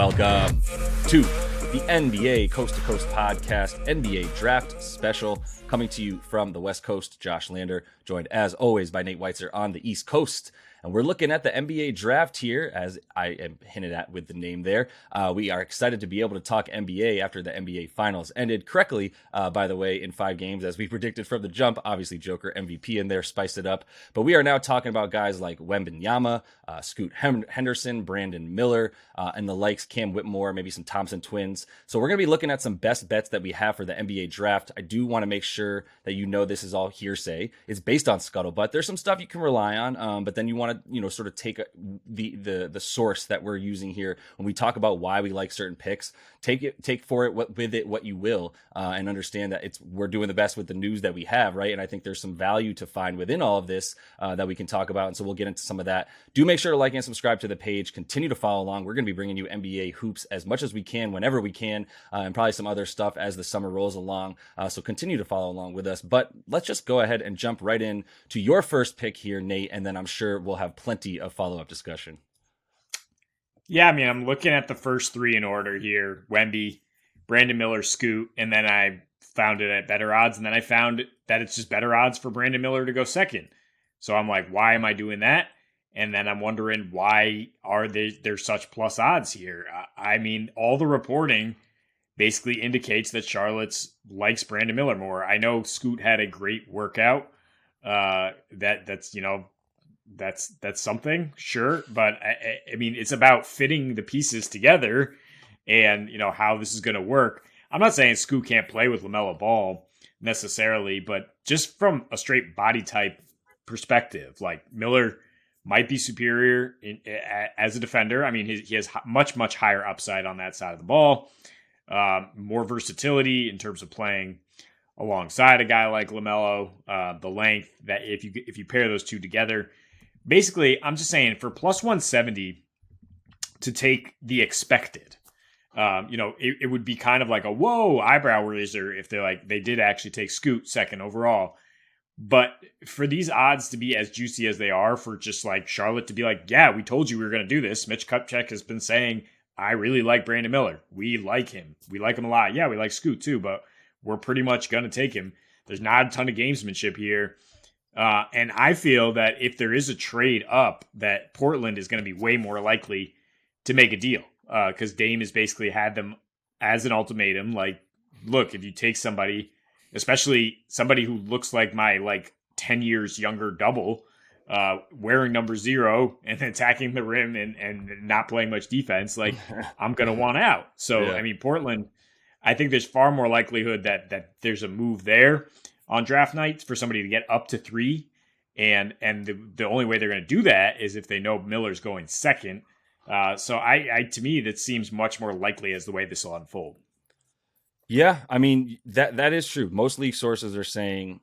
Welcome to the NBA Coast to Coast podcast, NBA Draft Special, coming to you from the West Coast. Josh Lander, joined as always by Nate Weitzer on the East Coast. And we're looking at the NBA draft here, as I am hinted at with the name there. We are excited to be able to talk NBA after the NBA Finals ended correctly, by the way, in 5 games, as we predicted from the jump. Obviously, Joker MVP in there spiced it up. But we are now talking about guys like Wembanyama, Scoot Henderson, Brandon Miller, and the likes, Cam Whitmore, maybe some Thompson twins. So we're going to be looking at some best bets that we have for the NBA draft. I do want to make sure that you know this is all hearsay. It's based on scuttlebutt. There's some stuff you can rely on, but then you want to, sort of take the source that we're using here when we talk about why we like certain picks. Take for it what you will, and understand that we're doing the best with the news that we have, right? And I think there's some value to find within all of this that we can talk about, and so we'll get into some of that. Do make sure to like and subscribe to the page. Continue to follow along. We're going to be bringing you NBA hoops as much as we can, whenever we can, and probably some other stuff as the summer rolls along. So continue to follow along with us. But let's just go ahead and jump right in to your first pick here, Nate, and then I'm sure we'll have plenty of follow-up discussion. Yeah, I mean, I'm looking at the first 3 in order here: Wemby, Brandon Miller, Scoot, and then I found it at better odds, and then I found that it's just better odds for Brandon Miller to go second. So I'm like, why am I doing that? And then I'm wondering, why are there such plus odds here? I mean, all the reporting basically indicates that Charlotte's likes Brandon Miller more. I know Scoot had a great workout. That's something, sure. But I mean, it's about fitting the pieces together and, how this is going to work. I'm not saying Scoot can't play with LaMelo Ball necessarily, but just from a straight body type perspective, like, Miller might be superior as a defender. I mean, he has much higher upside on that side of the ball, more versatility in terms of playing alongside a guy like LaMelo, the length that if you pair those two together. Basically, I'm just saying, for plus 170 to take the expected, it would be kind of like a whoa eyebrow raiser if they did actually take Scoot second overall. But for these odds to be as juicy as they are, for just like Charlotte to be like, yeah, we told you we were going to do this. Mitch Kupchak has been saying, I really like Brandon Miller. We like him. We like him a lot. Yeah, we like Scoot too, but we're pretty much going to take him. There's not a ton of gamesmanship here. And I feel that if there is a trade up, that Portland is going to be way more likely to make a deal, because Dame has basically had them as an ultimatum. Like, look, if you take somebody, especially somebody who looks like my 10 years younger double, wearing number 0 and attacking the rim and not playing much defense, like, I'm going to want out. So, yeah. I mean, Portland, I think there's far more likelihood that there's a move there on draft night for somebody to get up to 3. And the only way they're going to do that is if they know Miller's going second. So to me, that seems much more likely as the way this will unfold. Yeah, I mean, that is true. Most league sources are saying,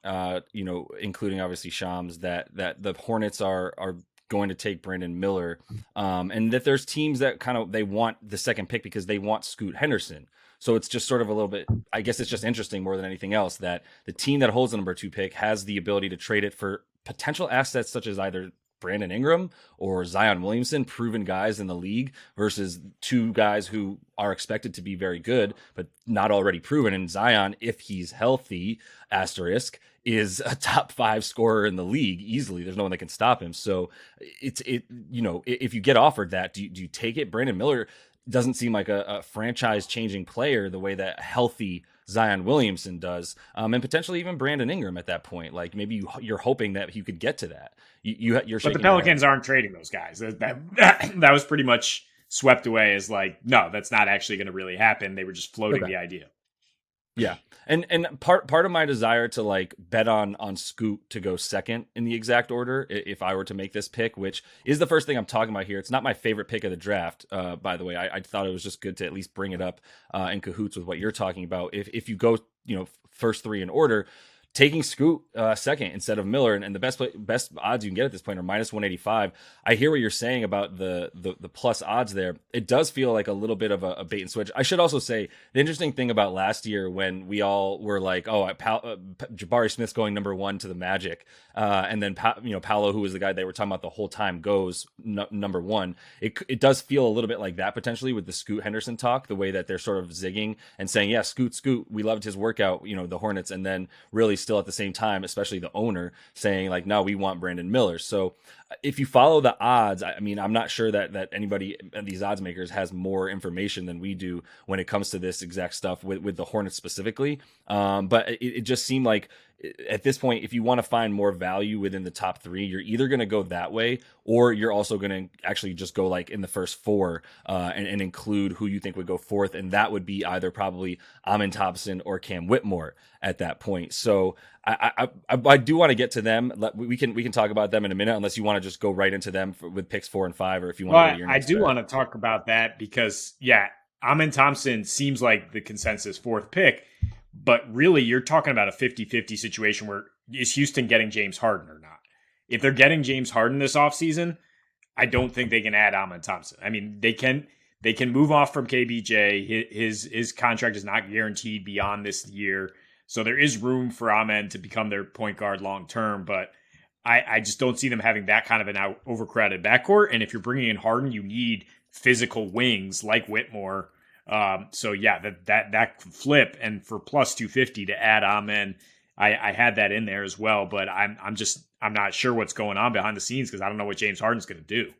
including obviously Shams, that the Hornets are going to take Brandon Miller, and that there's teams that they want the second pick because they want Scoot Henderson. So it's just sort of a little bit, I guess it's just interesting more than anything else, that the team that holds the number 2 pick has the ability to trade it for potential assets such as either Brandon Ingram or Zion Williamson, proven guys in the league, versus 2 guys who are expected to be very good, but not already proven. And Zion, if he's healthy, asterisk, is a top 5 scorer in the league easily. There's no one that can stop him. So if you get offered that, do you take it? Brandon Miller doesn't seem like a franchise-changing player the way that healthy Zion Williamson does, and potentially even Brandon Ingram at that point. Like, maybe you're hoping that he could get to that. You're but the Pelicans aren't trading those guys. That was pretty much swept away as like, no, that's not actually going to really happen. They were just floating the idea. Yeah. And part of my desire to bet on Scoot to go second in the exact order, if I were to make this pick, which is the first thing I'm talking about here. It's not my favorite pick of the draft, by the way. I thought it was just good to at least bring it up in cahoots with what you're talking about. If you go, first 3 in order, taking Scoot second instead of Miller, and the best odds you can get at this point are minus 185. I hear what you're saying about the plus odds there. It does feel like a little bit of a bait and switch. I should also say the interesting thing about last year when we all were like, oh, Jabari Smith's going number one to the Magic, and then Paolo, who was the guy they were talking about the whole time, goes number one. It does feel a little bit like that potentially with the Scoot Henderson talk, the way that they're sort of zigging and saying, yeah, Scoot, we loved his workout, the Hornets, and then really still at the same time, especially the owner saying like, no, we want Brandon Miller. So if you follow the odds, I mean, I'm not sure that anybody, these odds makers, has more information than we do when it comes to this exact stuff with the Hornets specifically. But it just seemed like at this point, if you want to find more value within the top three, you're either going to go that way, or you're also going to actually just go like in the first four and include who you think would go fourth. And that would be either probably Amin Thompson or Cam Whitmore at that point. So I do want to get to them. We can talk about them in a minute, unless you want to just go right into them with picks 4 and 5, or if you want to go to your next I do want to talk about that because, Amin Thompson seems like the consensus fourth pick. But really, you're talking about a 50-50 situation where is Houston getting James Harden or not? If they're getting James Harden this offseason, I don't think they can add Amin Thompson. I mean, they can move off from KBJ. His contract is not guaranteed beyond this year. So there is room for Amin to become their point guard long term. But I just don't see them having that kind of an overcrowded backcourt. And if you're bringing in Harden, you need physical wings like Whitmore. That flip, and for plus 250 to add Amen, I had that in there as well, but I'm not sure what's going on behind the scenes because I don't know what James Harden's going to do.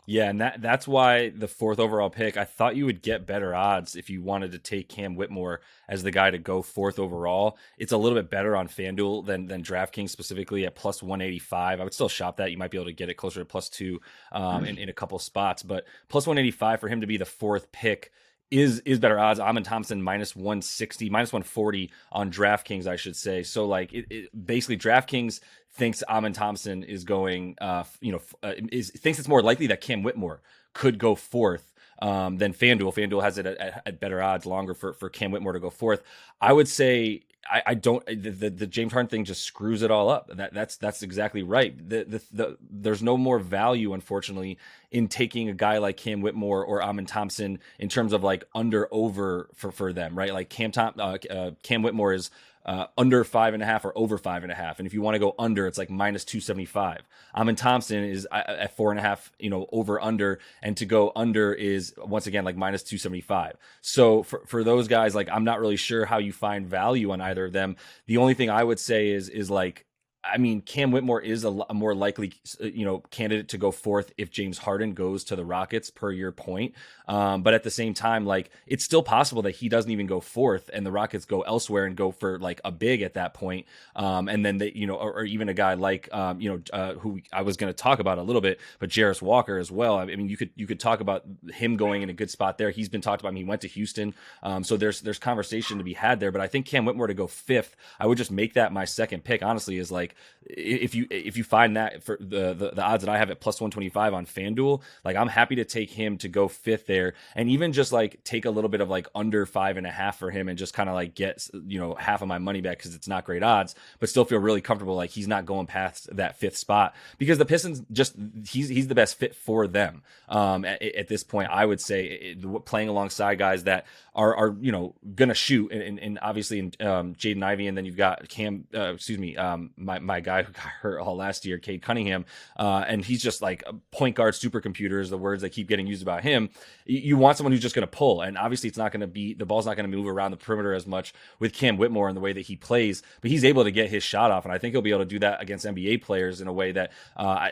Yeah, and that's why the fourth overall pick, I thought you would get better odds if you wanted to take Cam Whitmore as the guy to go fourth overall. It's a little bit better on FanDuel than DraftKings, specifically at plus 185. I would still shop that. You might be able to get it closer to plus 2 in a couple spots, but plus 185 for him to be the fourth pick is better odds. Amin Thompson minus 160, minus 140 on DraftKings, I should say. So like basically DraftKings thinks Amin Thompson is going, thinks it's more likely that Cam Whitmore could go fourth than FanDuel. FanDuel has it at better odds, longer for Cam Whitmore to go fourth. I would say I don't. The James Harden thing just screws it all up. That's exactly right. There's no more value, unfortunately, in taking a guy like Cam Whitmore or Amin Thompson in terms of like under over for them, right? Like Cam Whitmore is under 5.5 or over 5.5, and if you want to go under, it's like minus 275. Amin Thompson is at 4.5, over under, and to go under is once again like minus 275. So for those guys, like I'm not really sure how you find value on either of them. The only thing I would say is like, I mean, Cam Whitmore is a more likely, candidate to go fourth if James Harden goes to the Rockets, per your point. But at the same time, like it's still possible that he doesn't even go fourth and the Rockets go elsewhere and go for like a big at that point. And then they, or even a guy like, who I was going to talk about a little bit, but Jarris Walker as well. I mean, you could talk about him going in a good spot there. He's been talked about. I mean, he went to Houston. So there's conversation to be had there, but I think Cam Whitmore to go fifth, I would just make that my second pick, honestly, is like, if you find that for the odds that I have at plus 125 on FanDuel, like I'm happy to take him to go fifth there, and even just like take a little bit of like under 5.5 for him and just kind of like get half of my money back because it's not great odds, but still feel really comfortable like he's not going past that fifth spot because the Pistons he's the best fit for them at this point. I would say playing alongside guys that are gonna shoot and obviously Jaden Ivey, and then you've got my guy who got hurt all last year, Cade Cunningham, and he's just like a point guard supercomputer is the words that keep getting used about him. You want someone who's just going to pull, and obviously it's not going to be, the ball's not going to move around the perimeter as much with Cam Whitmore in the way that he plays, but he's able to get his shot off, and I think he'll be able to do that against NBA players in a way that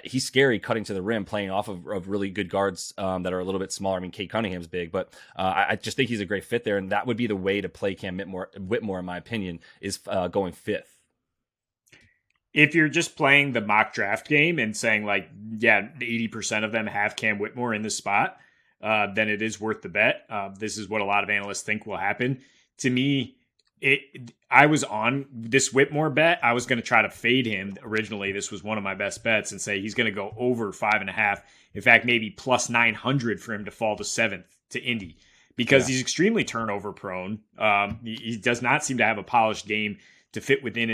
he's scary cutting to the rim, playing off of really good guards that are a little bit smaller. I mean, Cade Cunningham's big, but I just think he's a great fit there, and that would be the way to play Cam Whitmore in my opinion, is going fifth. If you're just playing the mock draft game and saying like, 80% of them have Cam Whitmore in this spot, then it is worth the bet. This is what a lot of analysts think will happen. To me, I was on this Whitmore bet. I was going to try to fade him. Originally, this was one of my best bets and say he's going to go over 5.5. In fact, maybe plus 900 for him to fall to seventh to Indy because he's extremely turnover prone. He does not seem to have a polished game to fit within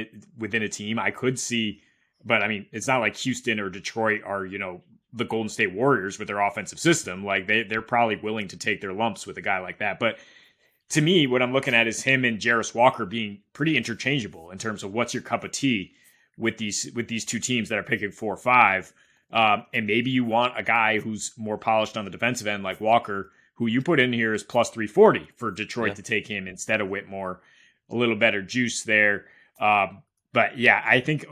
a team. I could see, but I mean, it's not like Houston or Detroit are, the Golden State Warriors with their offensive system. Like they're probably willing to take their lumps with a guy like that. But to me, what I'm looking at is him and Jarris Walker being pretty interchangeable in terms of what's your cup of tea with these two teams that are picking 4 or 5. And maybe you want a guy who's more polished on the defensive end like Walker, who you put in here is plus 340 for Detroit to take him instead of Whitmore. A little better juice there. But yeah, I think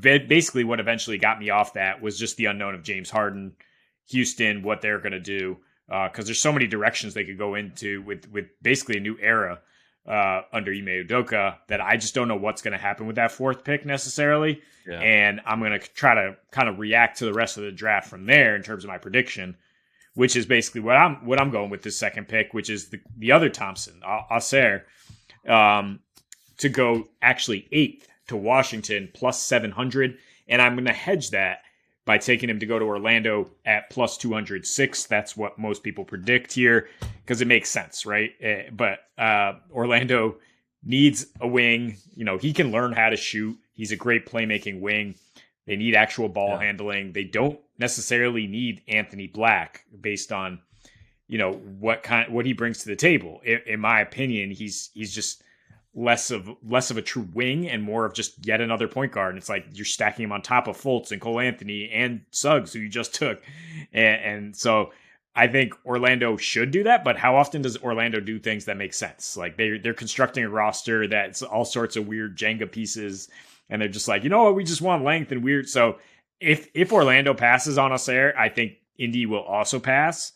basically what eventually got me off that was just the unknown of James Harden, Houston, what they're going to do. Because there's so many directions they could go into with basically a new era under Ime Udoka that I just don't know what's going to happen with that 4th pick necessarily. Yeah. And I'm going to try to kind of react to the rest of the draft from there in terms of my prediction, which is basically what I'm going with this 2nd pick, which is the other Thompson, Ausar, to go actually 8th to Washington plus 700. And I'm going to hedge that by taking him to go to Orlando at plus 206. That's what most people predict here because it makes sense, right? But Orlando needs a wing. He can learn how to shoot. He's a great playmaking wing. They need actual ball handling. They don't necessarily need Anthony Black based on, what he brings to the table. In my opinion, he's just less of a true wing and more of just yet another point guard. And it's like you're stacking him on top of Fultz and Cole Anthony and Suggs, who you just took. And so I think Orlando should do that. But how often does Orlando do things that make sense? Like they're constructing a roster that's all sorts of weird Jenga pieces. And they're just like, we just want length and weird. So if Orlando passes on Ausar, I think Indy will also pass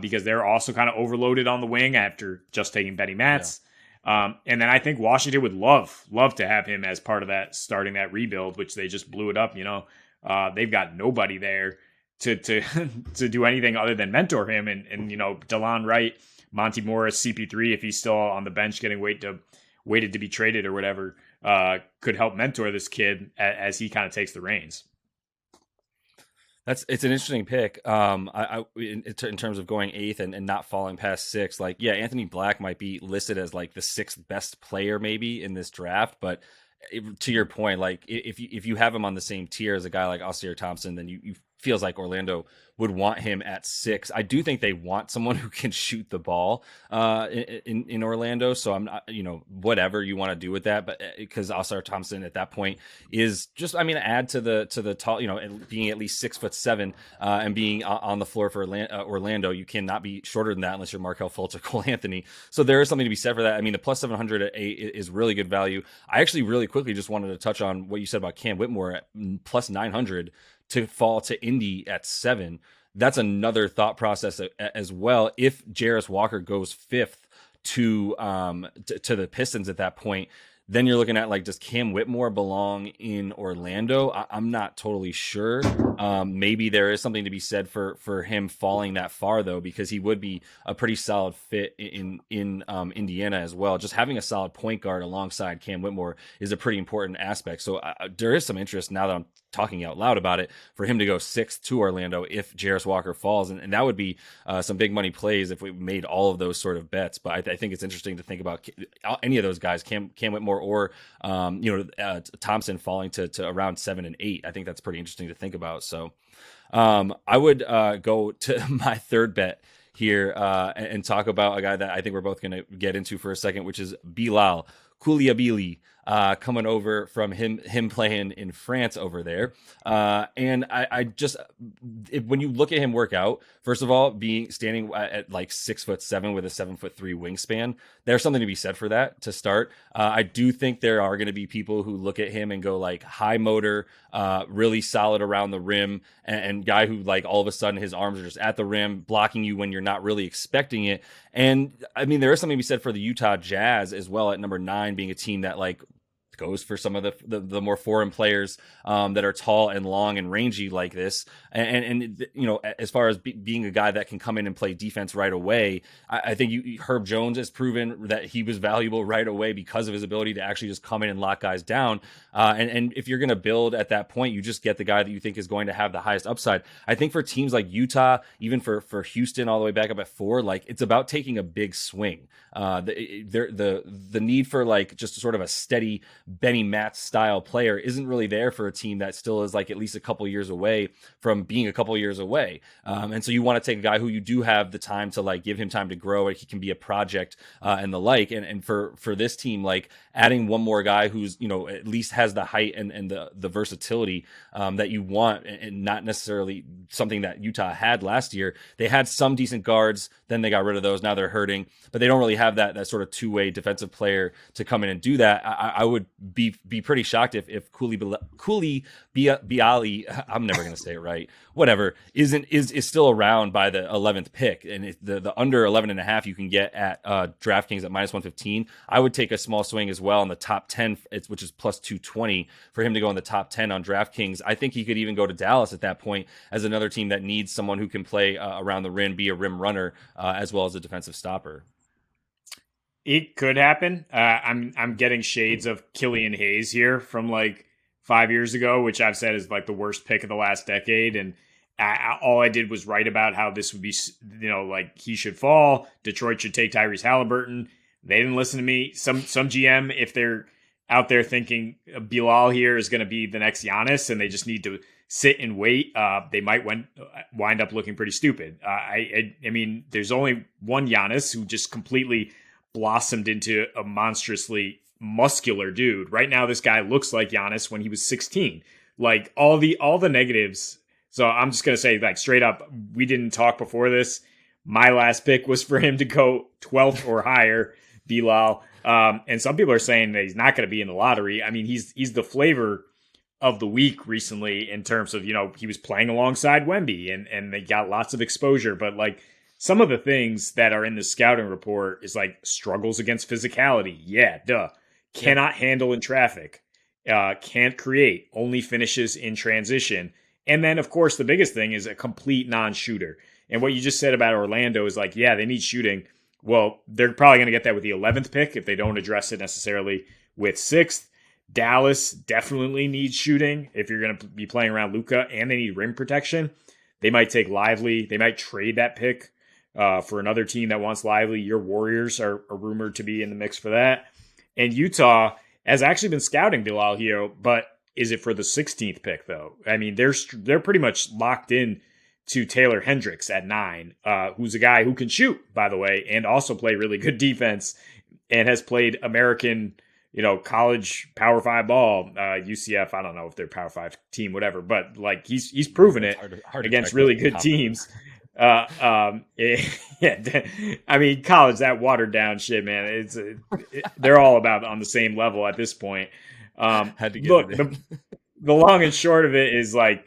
because they're also kind of overloaded on the wing after just taking Benny Matz. Yeah. And then I think Washington would love to have him as part of that, starting that rebuild, which they just blew it up. They've got nobody there to to do anything other than mentor him. And DeLon Wright, Monty Morris, CP3, if he's still on the bench getting waited to be traded or whatever, could help mentor this kid as he kind of takes the reins. It's an interesting pick. In terms of going 8th and not falling past 6, Anthony Black might be listed as like the 6th best player maybe in this draft, but to your point, like if you have him on the same tier as a guy like Ausar Thompson, then you feels like Orlando would want him at 6. I do think they want someone who can shoot the ball in Orlando. So I'm not, whatever you want to do with that, but because Ausar Thompson at that point is just, add to the tall, being at least 6'7" and being on the floor for Orlando. You cannot be shorter than that unless you're Markelle Fultz or Cole Anthony. So there is something to be said for that. The plus 700 at 8 is really good value. I actually really quickly just wanted to touch on what you said about Cam Whitmore at plus 900 to fall to Indy at 7. That's another thought process as well. If Jarris Walker goes 5th to the Pistons at that point, then you're looking at does Cam Whitmore belong in Orlando? I'm not totally sure. Maybe there is something to be said for him falling that far though, because he would be a pretty solid fit in Indiana as well. Just having a solid point guard alongside Cam Whitmore is a pretty important aspect. So there is some interest now that I'm talking out loud about it for him to go 6th to Orlando if Jarris Walker falls, and that would be some big money plays if we made all of those sort of bets. But I think it's interesting to think about any of those guys, Cam Whitmore or Thompson falling to around 7 and 8. I think that's pretty interesting to think about. So I would go to my 3rd bet here and talk about a guy that I think we're both going to get into for a second, which is Bilal Koulibaly. Coming over from him playing in France over there. And I just, when you look at him work out, first of all, standing at like 6'7" with a 7'3" wingspan, there's something to be said for that to start. I do think there are going to be people who look at him and go like high motor, really solid around the rim, and guy who like all of a sudden his arms are just at the rim, blocking you when you're not really expecting it. And there is something to be said for the Utah Jazz as well at number 9, being a team that like goes for some of the more foreign players that are tall and long and rangy like this. And as far as being a guy that can come in and play defense right away, I think Herb Jones has proven that he was valuable right away because of his ability to actually just come in and lock guys down. And if you're going to build at that point, you just get the guy that you think is going to have the highest upside. I think for teams like Utah, even for Houston all the way back up at 4, like it's about taking a big swing. The need for like just sort of a steady Benny Matz style player isn't really there for a team that still is like at least a couple years away from being a couple years away. And so you want to take a guy who you do have the time to like give him time to grow, and he can be a project and the like. And for this team, like adding one more guy who's, you know, at least has the height and the versatility that you want, and not necessarily something that Utah had last year. They had some decent guards, then they got rid of those. Now they're hurting, but they don't really have that sort of two-way defensive player to come in and do that. I would be pretty shocked if Cooley Biali, I'm never going to say it right, whatever, is still around by the 11th pick. And the under 11.5 you can get at DraftKings at -115. I would take a small swing as well in the top 10, which is plus 220 for him to go in the top 10 on DraftKings. I think he could even go to Dallas at that point as another team that needs someone who can play around the rim, be a rim runner, as well as a defensive stopper. It could happen. I'm getting shades of Killian Hayes here from like 5 years ago, which I've said is like the worst pick of the last decade. And all I did was write about how this would be, you know, like he should fall. Detroit should take Tyrese Halliburton. They didn't listen to me. Some GM, if they're out there thinking Bilal here is going to be the next Giannis and they just need to sit and wait, they might wind up looking pretty stupid. I mean, there's only one Giannis who just completely blossomed into a monstrously muscular dude. Right now, this guy looks like Giannis when he was 16. Like all the negatives. So I'm just gonna say, like straight up, we didn't talk before this. My last pick was for him to go 12th or higher, Bilal. And some people are saying that he's not going to be in the lottery. I mean, he's the flavor of the week recently in terms of, you know, he was playing alongside Wemby and they got lots of exposure. But like some of the things that are in the scouting report is like struggles against physicality. Yeah, duh. Cannot handle in traffic. Can't create. Only finishes in transition. And then, of course, the biggest thing is a complete non-shooter. And what you just said about Orlando is like, yeah, they need shooting. Well, they're probably going to get that with the 11th pick if they don't address it necessarily with 6th. Dallas definitely needs shooting if you're going to be playing around Luka, and they need rim protection. They might take Lively. They might trade that pick for another team that wants Lively. Your Warriors are rumored to be in the mix for that. And Utah has actually been scouting Bilal here, but is it for the 16th pick, though? I mean, they're pretty much locked in to Taylor Hendricks at 9, who's a guy who can shoot, by the way, and also play really good defense and has played American, you know, college Power 5 ball, UCF. I don't know if they're Power 5 team, whatever, but like he's proven it hard against really good teams. Yeah, I mean, college, that watered down shit, man. They're all about on the same level at this point. Look, the long and short of it is like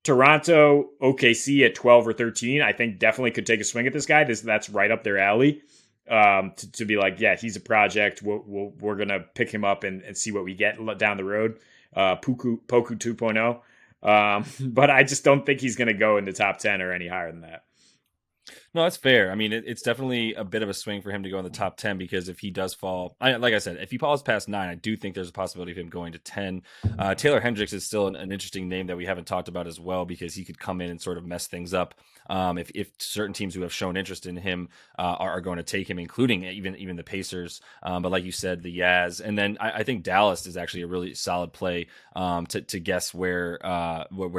Toronto, OKC at 12 or 13, I think definitely could take a swing at this guy. That's right up their alley. To be like, yeah, he's a project. We're going to pick him up and see what we get down the road. Poku 2.0. But I just don't think he's going to go in the top 10 or any higher than that. No, that's fair. I mean, it's definitely a bit of a swing for him to go in the top 10 because if he does fall, like I said, if he falls past 9, I do think there's a possibility of him going to 10. Taylor Hendricks is still an interesting name that we haven't talked about as well because he could come in and sort of mess things up if certain teams who have shown interest in him are going to take him, including even the Pacers. But like you said, the Jazz. And then I think Dallas is actually a really solid play to guess where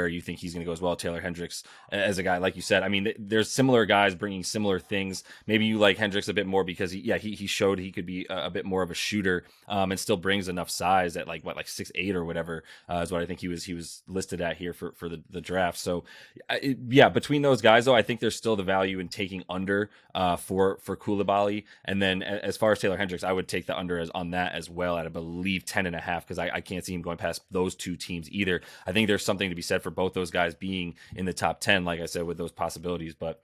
you think he's going to go as well. Taylor Hendricks as a guy, like you said, I mean, there's similar guys bringing similar things. Maybe you like Hendricks a bit more because he showed he could be a bit more of a shooter and still brings enough size at like 6'8" or whatever is what I think he was listed at here for the draft. So between those guys though, I think there's still the value in taking under for Koulibaly. And then as far as Taylor Hendricks, I would take the under on that as well at I believe 10.5 because I can't see him going past those two teams either. I think there's something to be said for both those guys being in the top 10, like I said, with those possibilities. But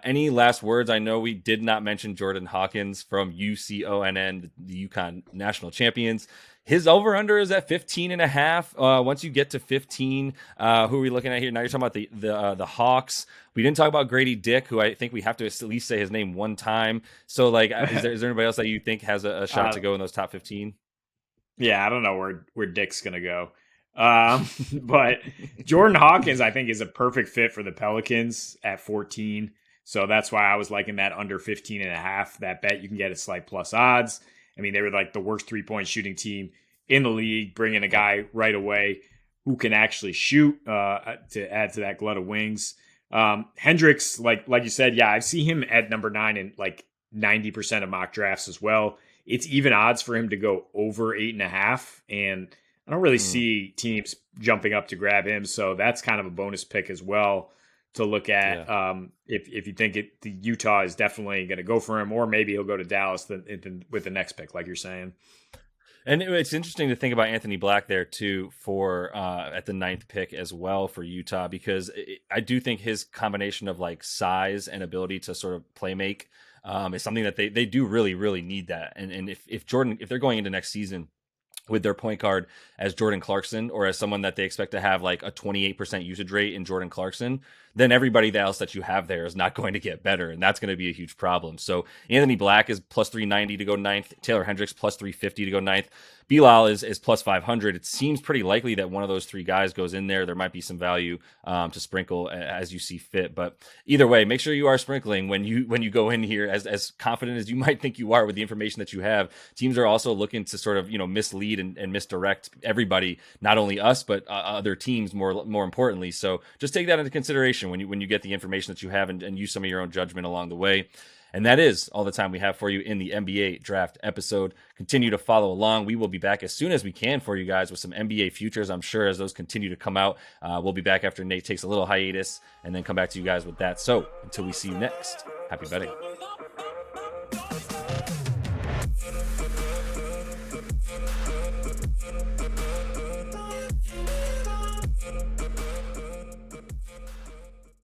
any last words? I know we did not mention Jordan Hawkins from UConn, the UConn national champions. His over-under is at 15.5. Once you get to 15, who are we looking at here? Now you're talking about the Hawks. We didn't talk about Grady Dick, who I think we have to at least say his name one time. So, like, is there anybody else that you think has a shot to go in those top 15? Yeah, I don't know where Dick's going to go. But Jordan Hawkins, I think, is a perfect fit for the Pelicans at 14. So that's why I was liking that under 15.5. That bet you can get at slight plus odds. I mean, they were like the worst 3-point shooting team in the league, bring in a guy right away who can actually shoot to add to that glut of wings. Hendricks, like you said, yeah, I see him at number 9 in like 90% of mock drafts as well. It's even odds for him to go over 8.5, and I don't really see teams jumping up to grab him, so that's kind of a bonus pick as well to look at. Yeah. If you think the Utah is definitely going to go for him, or maybe he'll go to Dallas with the next pick, like you're saying. And it's interesting to think about Anthony Black there too for at the 9th pick as well for Utah, because I do think his combination of like size and ability to sort of play make is something that they do really, really need that. And if they're going into next season with their point guard as Jordan Clarkson, or as someone that they expect to have like a 28% usage rate in Jordan Clarkson, then everybody else that you have there is not going to get better. And that's going to be a huge problem. So Anthony Black is plus 390 to go 9th. Taylor Hendricks plus 350 to go 9th. Bilal is plus 500. It seems pretty likely that one of those 3 guys goes in there. There might be some value to sprinkle as you see fit. But either way, make sure you are sprinkling when you go in here as confident as you might think you are with the information that you have. Teams are also looking to sort of, mislead and misdirect everybody, not only us, but other teams more importantly. So just take that into consideration when you get the information that you have, and use some of your own judgment along the way. And that is all the time we have for you in the NBA draft episode. Continue to follow along. We will be back as soon as we can for you guys with some NBA futures. I'm sure as those continue to come out, we'll be back after Nate takes a little hiatus and then come back to you guys with that. So until we see you next, happy betting.